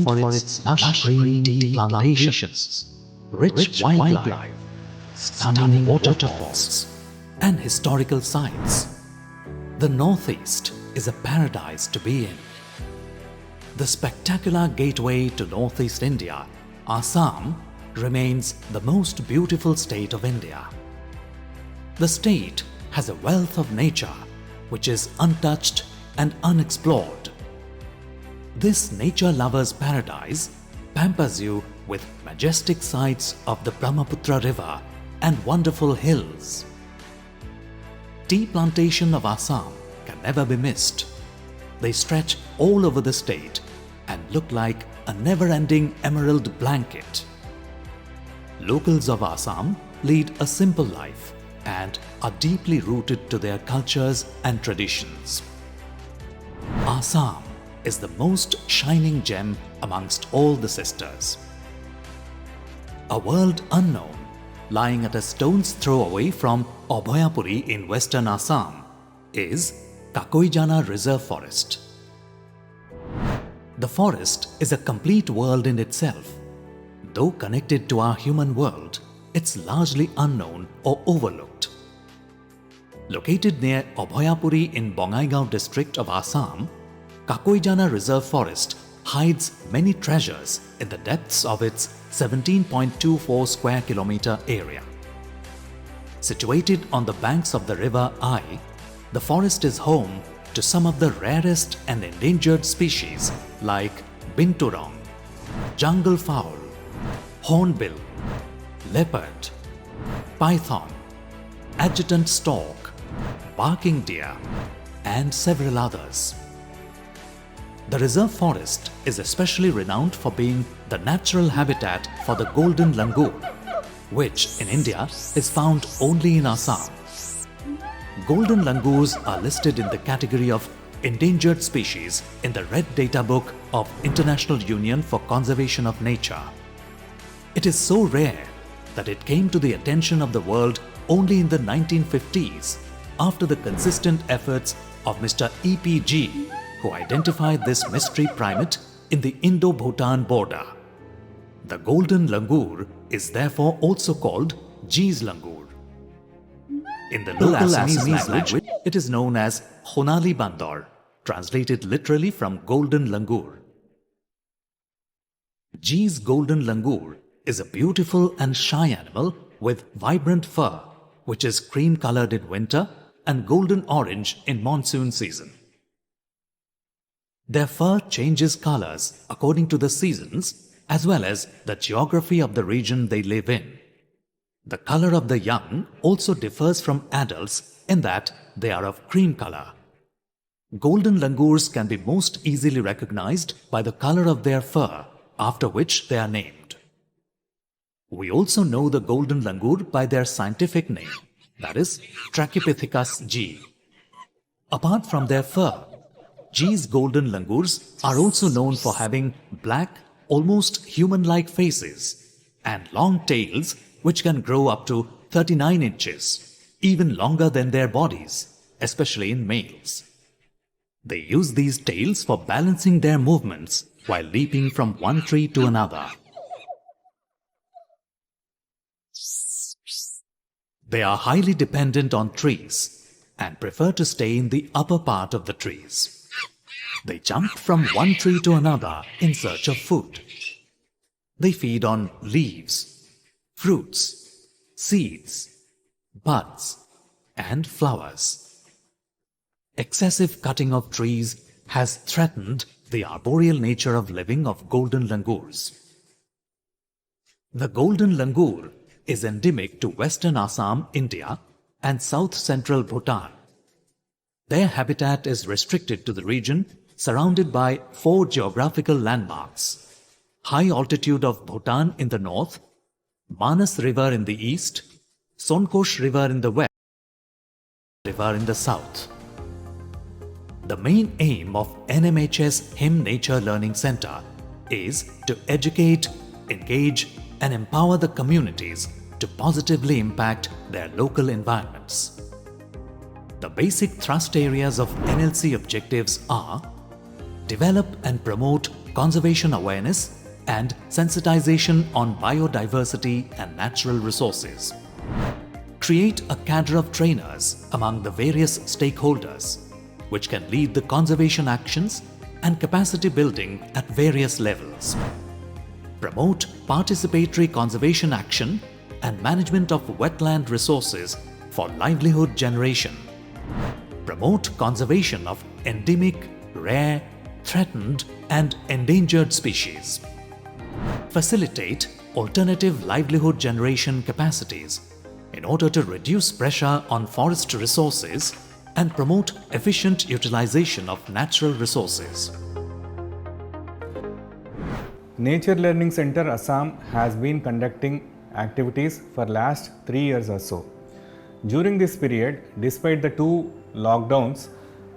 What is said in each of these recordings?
famed for its lush green tea plantations, rich wildlife, stunning waterfalls, and historical sites. The Northeast is a paradise to be in. The spectacular gateway to Northeast India, Assam, remains the most beautiful state of India. The state has a wealth of nature which is untouched and unexplored. This nature lover's paradise pampers you with majestic sights of the Brahmaputra river and wonderful hills. Tea plantation of Assam can never be missed. They stretch all over the state and look like a never-ending emerald blanket. Locals of Assam lead a simple life and are deeply rooted to their cultures and traditions. Assam is the most shining gem amongst all the sisters. A world unknown, lying at a stone's throw away from Abhayapuri in western Assam, is Kakoijana Reserve Forest. The forest is a complete world in itself. Though connected to our human world, it's largely unknown or overlooked. Located near Abhayapuri in Bongaigaon district of Assam, Kakoijana Reserve Forest hides many treasures in the depths of its 17.24 square kilometer area. Situated on the banks of the river Ai, the forest is home to some of the rarest and endangered species like binturong, jungle fowl, hornbill, leopard, python, adjutant stork, barking deer, and several others. The reserve forest is especially renowned for being the natural habitat for the Golden Langur, which in India is found only in Assam. Golden Langurs are listed in the category of endangered species in the Red Data Book of International Union for Conservation of Nature. It is so rare that it came to the attention of the world only in the 1950s after the consistent efforts of Mr. EPG, who identified this mystery primate in the Indo-Bhutan border. The Golden Langur is therefore also called G's Langur. In the local Assamese language, it is known as Honali Bandor, translated literally from Golden Langur. G's Golden Langur is a beautiful and shy animal with vibrant fur, which is cream-colored in winter and golden orange in monsoon season. Their fur changes colors according to the seasons as well as the geography of the region they live in. The color of the young also differs from adults in that they are of cream color. Golden langurs can be most easily recognized by the color of their fur, after which they are named. We also know the golden langur by their scientific name, that is Trachypithecus G. Apart from their fur, G's golden langurs are also known for having black, almost human-like faces and long tails which can grow up to 39 inches, even longer than their bodies, especially in males. They use these tails for balancing their movements while leaping from one tree to another. They are highly dependent on trees and prefer to stay in the upper part of the trees. They jump from one tree to another in search of food. They feed on leaves, fruits, seeds, buds, and flowers. Excessive cutting of trees has threatened the arboreal nature of living of golden langurs. The golden langur is endemic to western Assam, India, and south-central Bhutan. Their habitat is restricted to the region surrounded by 4 geographical landmarks: high altitude of Bhutan in the north, Manas River in the east, Sonkosh River in the west, River in the south. The main aim of NMHS HIM Nature Learning Center is to educate, engage, and empower the communities to positively impact their local environments. The basic thrust areas of NLC objectives are: develop and promote conservation awareness, and sensitization on biodiversity and natural resources. Create a cadre of trainers among the various stakeholders, which can lead the conservation actions and capacity building at various levels. Promote participatory conservation action and management of wetland resources for livelihood generation. Promote conservation of endemic, rare, threatened, and endangered species. Facilitate alternative livelihood generation capacities in order to reduce pressure on forest resources and promote efficient utilization of natural resources. Nature Learning Center Assam has been conducting activities for last 3 years or so. During this period, despite the 2 lockdowns,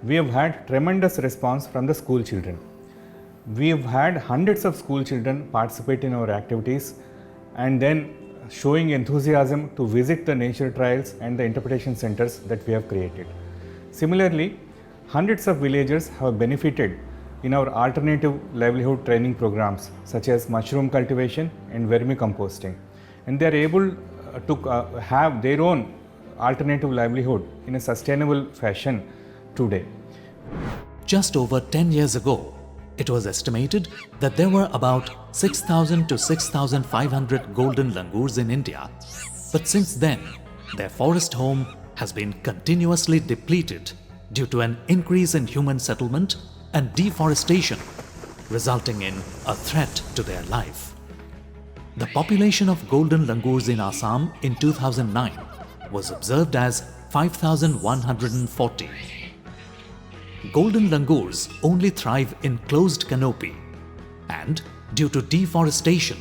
we have had tremendous response from the school children. We have had hundreds of school children participate in our activities and then showing enthusiasm to visit the nature trails and the interpretation centers that we have created. Similarly, hundreds of villagers have benefited in our alternative livelihood training programs such as mushroom cultivation and vermicomposting, and they are able to have their own alternative livelihood in a sustainable fashion today. Just over 10 years ago, it was estimated that there were about 6,000 to 6,500 golden langurs in India, but since then, their forest home has been continuously depleted due to an increase in human settlement and deforestation, resulting in a threat to their life. The population of golden langurs in Assam in 2009 was observed as 5,140. Golden langurs only thrive in closed canopy, and due to deforestation,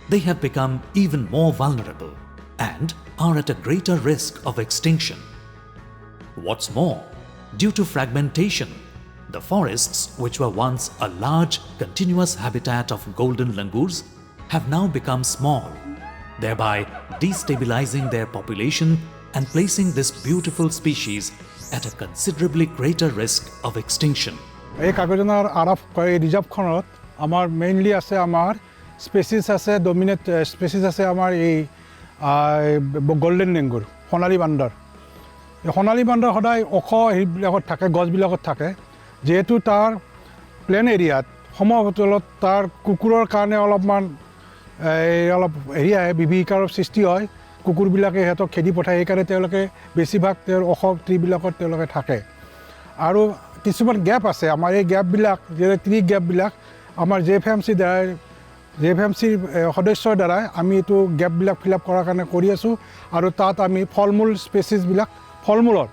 they have become even more vulnerable and are at a greater risk of extinction. What's more, due to fragmentation, the forests, which were once a large, continuous habitat of golden langurs, have now become small, thereby destabilizing their population and placing this beautiful species at a considerably greater risk of extinction. এই কাকজানাৰ আৰফ ৰিজাৰ্ভখনত আমাৰ mainly আছে আমাৰ species আছে dominate species আছে আমাৰ এই golden লেংগুৰ সোণালী বান্দৰ। এই সোণালী বান্দৰ সদায় ওখ হেৰিবিলাকত থাকে, গছবিলাকত থাকে, যেহেতু তাৰ প্লেন এৰিয়াত সমতলত তাৰ কুকুৰৰ কাৰণে অলপমান অলপ হেৰি আহে, বিভীষিকাৰ সৃষ্টি হয়, কুকুৰবিলাকে সিহঁতক খেদি পঠায়, সেইকাৰণে তেওঁলোকে বেছিভাগ তেওঁৰ ওখ ট্ৰিবিলাকত তেওঁলোকে থাকে। আৰু কিছুমান গেপ আছে, আমাৰ এই গেপবিলাক যেনে ট্ৰি গেপবিলাক আমাৰ JFMCৰ সদস্যৰ দ্বাৰাই আমি এইটো গেপবিলাক ফিল আপ কৰাৰ কাৰণে কৰি আছোঁ, আৰু তাত আমি ফল মূল স্পেচিছবিলাক, ফল মূলৰ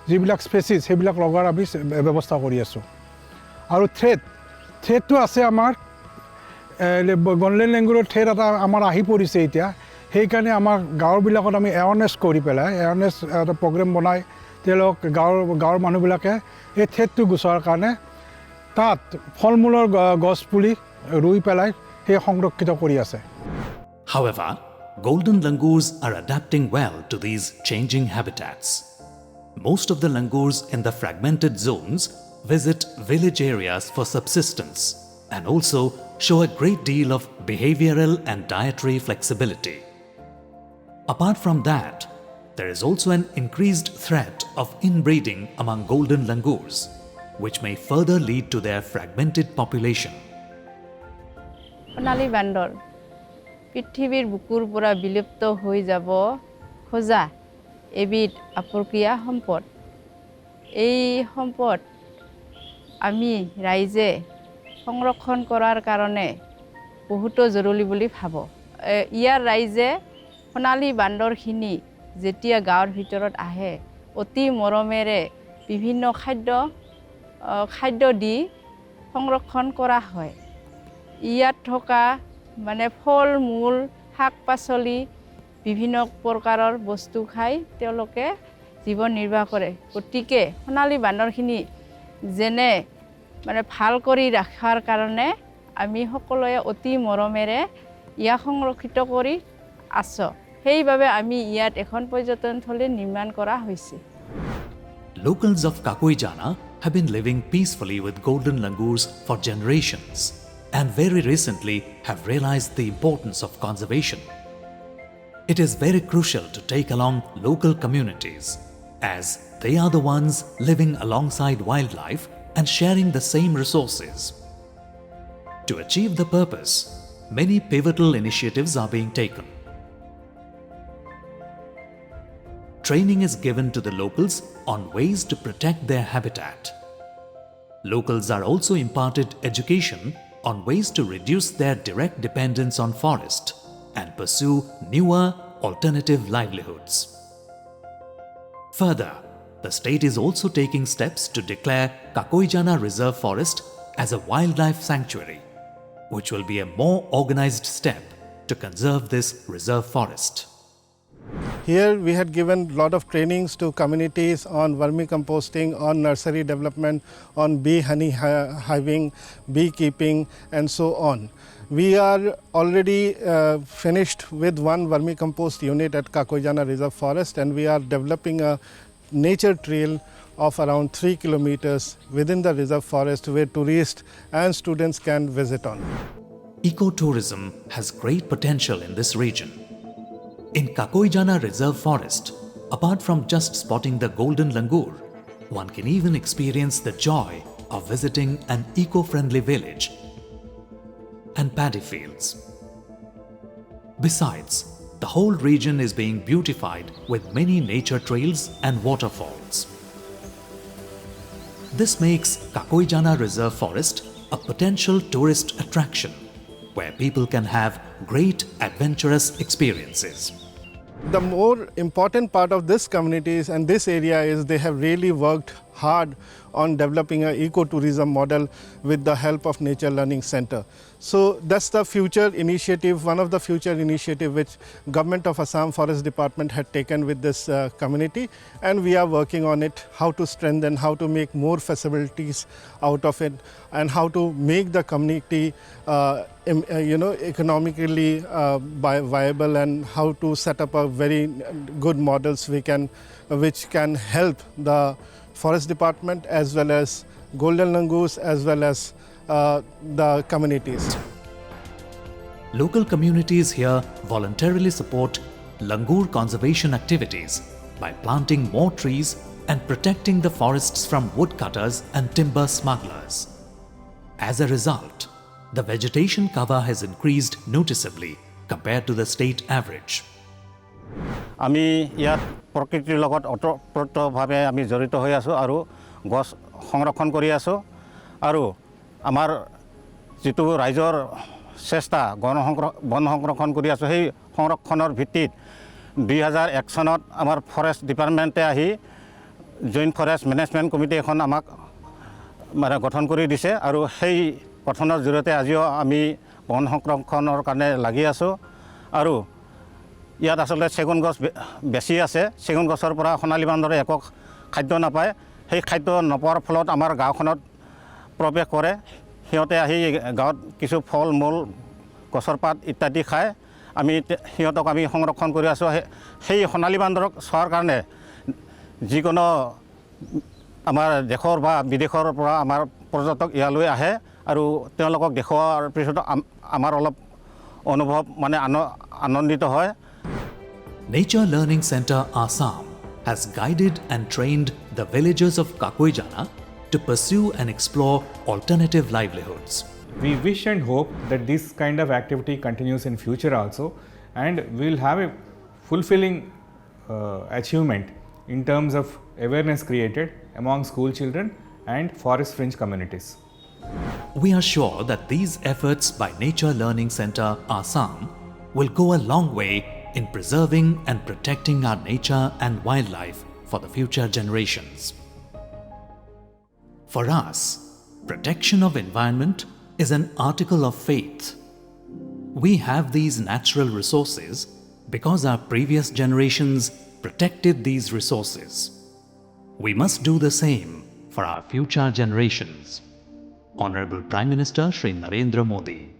যিবিলাক স্পেচিছ সেইবিলাক লগোৱাৰ আমি ব্যৱস্থা কৰি আছোঁ। আৰু থ্ৰেডটো আছে আমাৰ গোল্ডেন লেংগুৰৰ থ্ৰেড এটা আমাৰ আহি পৰিছে এতিয়া, সেইকাৰণে আমাৰ গাঁৱবিলাকত আমি এৱাৰনেছ কৰি পেলাই এৱাৰনেছ এটা প্ৰগ্ৰেম বনাই তেওঁলোক গাঁৱৰ মানুহবিলাকে এই থ্ৰেডটো গুচোৱাৰ কাৰণে তাত ফল মূলৰ গছপুলি ৰুই পেলাই সেই সংৰক্ষিত কৰি আছে। However, golden langurs are adapting well to these changing habitats. Most of the langurs in the fragmented zones visit village areas for subsistence and also show a great deal of behavioral and dietary flexibility. Apart from that, there is also an increased threat of inbreeding among golden langurs, which may further lead to their fragmented population. সোণালী বান্দৰ পৃথিৱীৰ বুকুৰ পৰা বিলুপ্ত হৈ যাব খোজা এবিধ আপৰকীয়া সম্পদ। এই সম্পদ আমি ৰাইজে সংৰক্ষণ কৰাৰ কাৰণে বহুতো জৰুৰী বুলি ভাবোঁ। ইয়াৰ ৰাইজে সোণালী বান্দৰখিনি যেতিয়া গাঁৱৰ ভিতৰত আহে, অতি মৰমেৰে বিভিন্ন খাদ্য দি সংৰক্ষণ কৰা হয়। ইয়াত থকা মানে ফল মূল, শাক পাচলি, বিভিন্ন প্ৰকাৰৰ বস্তু খাই তেওঁলোকে জীৱন নিৰ্বাহ কৰে। গতিকে সোণালী বান্দৰখিনি যেনে মানে ভাল কৰি ৰখাৰ কাৰণে আমি সকলোৱে অতি মৰমেৰে ইয়াক সংৰক্ষিত কৰি আছোঁ। সেইবাবে আমি ইয়াত এখন পৰ্যটনথলী নিৰ্মাণ কৰা হৈছে। Locals of Kakoijana have been living peacefully with golden langurs for generations and very recently have realized the importance of conservation. It is very crucial to take along local communities, as they are the ones living alongside wildlife and sharing the same resources. To achieve the purpose, many pivotal initiatives are being taken. Training is given to the locals on ways to protect their habitat. Locals are also imparted education on ways to reduce their direct dependence on forest and pursue newer, alternative livelihoods. Further, the state is also taking steps to declare Kakoijana Reserve Forest as a wildlife sanctuary, which will be a more organized step to conserve this reserve forest. Here we had given a lot of trainings to communities on vermicomposting, on nursery development, on bee honey hiving, beekeeping and so on. We are already finished with one vermicompost unit at Kakoijana Reserve Forest, and we are developing a nature trail of around 3 kilometers within the reserve forest where tourists and students can visit on. Ecotourism has great potential in this region. In Kakoijana Reserve Forest, apart from just spotting the Golden Langur, one can even experience the joy of visiting an eco-friendly village and paddy fields. Besides, the whole region is being beautified with many nature trails and waterfalls. This makes Kakoijana Reserve Forest a potential tourist attraction where people can have great adventurous experiences. The more important part of this communities and this area is they have really worked hard on developing an ecotourism model with the help of Nature Learning Center. So that's the future initiative, one of the future initiative which Government of Assam Forest Department had taken with this community, and we are working on it, how to strengthen, how to make more facilities out of it, and how to make the community economically viable, and how to set up a very good models which can help the Forest Department as well as Golden Langurs as well as the communities. Local communities here voluntarily support langur conservation activities by planting more trees and protecting the forests from woodcutters and timber smugglers. As a result, the vegetation cover has increased noticeably compared to the state average. আমি ইয়াত প্ৰকৃতিৰ লগত ওতঃপ্ৰোতভাৱে আমি জড়িত হৈ আছো আৰু গছ সংৰক্ষণ কৰি আছো আৰু আমাৰ যেটো ৰাইজৰ চেষ্টা বন সংৰক্ষণ কৰি আছো সেই সংৰক্ষণৰ ভিত্তিত 2001 চনত আমাৰ ফৰেষ্ট ডিপাৰ্টমেণ্টে আহি জইণ্ট ফৰেষ্ট মেনেজমেণ্ট কমিটি এখন আমাক মানে গঠন কৰি দিছে আৰু সেই গঠনৰ জৰিয়তে আজিও আমি বন সংৰক্ষণৰ কাৰণে লাগি আছো আৰু ইয়াত আসলে চেগুন গছ বেছি আছে চেগুন গছৰ পৰা সোণালী বান্দৰে একো খাদ্য নাপায় সেই খাদ্য নপোৱাৰ ফলত আমাৰ গাঁওখনত প্ৰৱেশ কৰে সিহঁতে আহি গাঁৱত কিছু ফল মূল গছৰ পাত ইত্যাদি খায় আমি সিহঁতক আমি সংৰক্ষণ কৰি আছো সেই সোণালী বান্দৰক চোৱাৰ কাৰণে যিকোনো আমাৰ দেশৰ বা বিদেশৰ পৰা আমাৰ পৰ্যটক ইয়ালৈ আহে আৰু তেওঁলোকক দেখুৱাৰ পিছত আমাৰ অলপ অনুভৱ মানে আনন্দিত হয় Nature Learning Center Assam has guided and trained the villagers of Kakoijana to pursue and explore alternative livelihoods. We wish and hope that this kind of activity continues in future also, and we will have a fulfilling achievement in terms of awareness created among school children and forest fringe communities. We are sure that these efforts by Nature Learning Center Assam will go a long way in preserving and protecting our nature and wildlife for the future generations. For us, protection of environment is an article of faith. We have these natural resources because our previous generations protected these resources. We must do the same for our future generations. Honorable Prime Minister Shri Narendra Modi.